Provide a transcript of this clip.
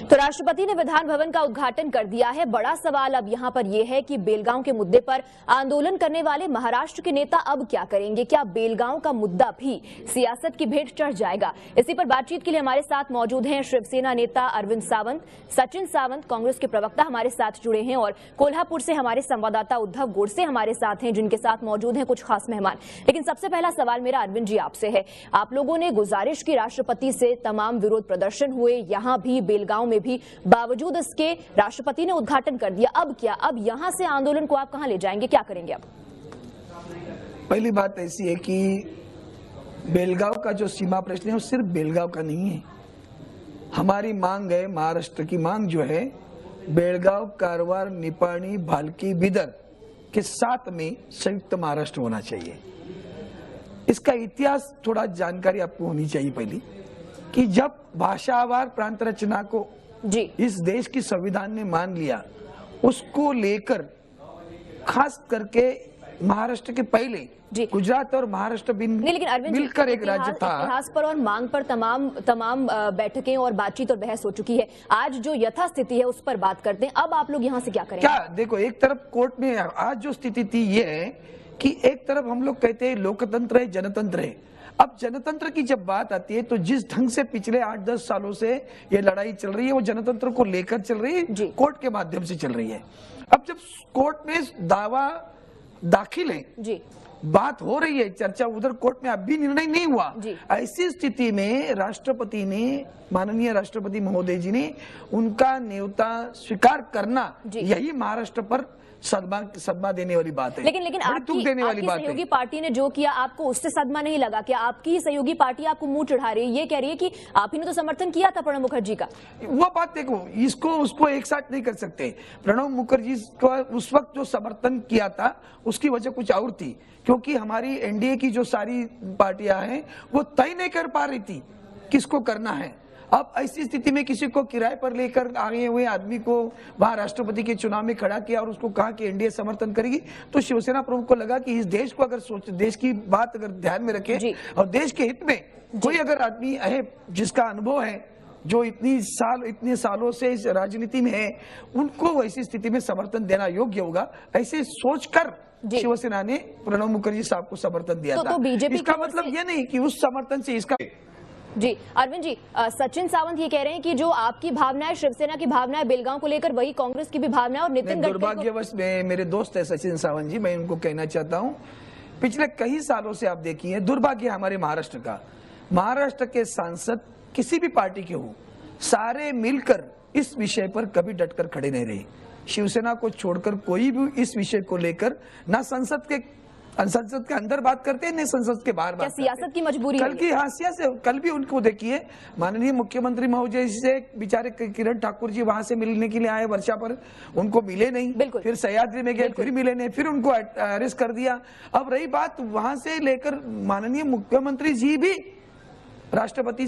तो राष्ट्रपति ने विधान भवन का उद्घाटन कर दिया है। बड़ा सवाल अब यहां पर यह है कि बेलगांव के मुद्दे पर आंदोलन करने वाले महाराष्ट्र के नेता अब क्या करेंगे? क्या बेलगांव का मुद्दा भी सियासत की भेंट चढ़ जाएगा? इसी पर बातचीत के लिए हमारे साथ मौजूद हैं शिवसेना नेता अरविंद सावंत, सचिन सावंत कांग्रेस के प्रवक्ता हमारे साथ जुड़े हैं और कोल्हापुर से हमारे संवाददाता उद्धव गोडसे हमारे साथ हैं, जिनके साथ मौजूद हैं कुछ खास मेहमान। लेकिन सबसे पहला सवाल मेरा अरविंद जी आपसे है। आप लोगों ने गुजारिश की राष्ट्रपति से, तमाम विरोध प्रदर्शन हुए यहां भी बेलगांव में भी, बावजूद इसके राष्ट्रपति ने उद्घाटन कर दिया। अब क्या? अब यहां से आंदोलन को आप कहां ले जाएंगे? क्या करेंगे अब? पहली बात ऐसी है कि बेलगांव का जो सीमा प्रश्न है वो सिर्फ बेलगांव का नहीं है। हमारी मांग है, महाराष्ट्र की मांग जो है, बेलगांव, कारवार, निपाणी, भालकी, बिदर के साथ में संयुक्त महाराष्ट्र होना चाहिए। इसका इतिहास थोड़ा जानकारी आपको होनी चाहिए पहली, कि जब भाषावार प्रांत रचना को जी इस देश की संविधान ने मान लिया, उसको लेकर खास करके महाराष्ट्र के पहले गुजरात और महाराष्ट्र मिलकर एक राज्य था। इतिहास पर और मांग पर तमाम बैठकें और बातचीत और बहस हो चुकी है। आज जो यथास्थिति है उस पर बात करते हैं। अब आप लोग यहाँ से क्या करेंगे? क्या देखो, एक तरफ कोर्ट में आज जो स्थिति थी ये है कि एक तरफ हम लोग कहते हैं लोकतंत्र है, जनतंत्र है। अब जनतंत्र की जब बात आती है तो जिस ढंग से पिछले 8-10 सालों से ये लड़ाई चल रही है वो जनतंत्र को लेकर चल रही है, कोर्ट के माध्यम से चल रही है। अब जब कोर्ट में दावा दाखिल है जी, बात हो रही है, चर्चा उधर कोर्ट में अभी निर्णय नहीं हुआ, ऐसी स्थिति में राष्ट्रपति ने, माननीय राष्ट्रपति महोदय जी ने उनका न्योता स्वीकार करना, यही महाराष्ट्र पर सदमा देने वाली बात है। लेकिन आपकी सहयोगी पार्टी ने जो किया, आपको उससे सदमा नहीं लगा? क्या आपकी सहयोगी पार्टी आपको मुंह चढ़ा रही है, ये कह रही है कि आप ही ने तो समर्थन किया था प्रणब मुखर्जी का? वो बात देखो, इसको उसको एक साथ नहीं कर सकते। प्रणब मुखर्जी का उस वक्त जो समर्थन किया था उसकी वजह कुछ और थी, क्योंकि हमारी एनडीए की जो सारी पार्टियां हैं वो तय नहीं कर पा रही थी किसको करना है। अब ऐसी स्थिति में किसी को किराए पर लेकर आए हुए आदमी को वहां राष्ट्रपति के चुनाव में खड़ा किया और उसको कहा कि एनडीए समर्थन करेगी, तो शिवसेना प्रमुख को लगा कि इस देश को अगर देश की बात अगर ध्यान में रखे और देश के हित में कोई अगर आदमी है जिसका अनुभव है, जो इतने सालों से इस राजनीति में है, उनको ऐसी स्थिति में समर्थन देना योग्य होगा, ऐसे सोचकर शिवसेना ने प्रणब मुखर्जी साहब को समर्थन दिया था। बीजेपी इसका मतलब यह नहीं कि उस समर्थन से इसका जी। अरविंद जी, सचिन सावंत ये कह रहे हैं कि जो आपकी भावना है, शिवसेना की भावना है बेलगांव को लेकर, वही कांग्रेस की भी भावना है। और नितिन गडकरी, दुर्भाग्यवश मेरे दोस्त है सचिन सावंत जी, मैं उनको कहना चाहता हूं, पिछले कई सालों से आप देखिए, दुर्भाग्य हमारे महाराष्ट्र का, महाराष्ट्र के सांसद किसी भी पार्टी के हो, सारे मिलकर इस विषय पर कभी डटकर खड़े नहीं रहे। शिवसेना को छोड़कर कोई भी इस विषय को लेकर ना संसद के अंदर बात करते हैं, नहीं संसद के बाहर बात। सियासत की मजबूरी कल की हाशिया से कल भी उनको देखिए, माननीय मुख्यमंत्री महोदय से बेचारे किरण ठाकुर जी वहां से मिलने के लिए आए वर्षा पर, उनको मिले नहीं, फिर सह्याद्री में गए, फिर मिले नहीं, फिर उनको अरेस्ट कर दिया। अब रही बात वहां से लेकर माननीय मुख्यमंत्री जी भी राष्ट्रपति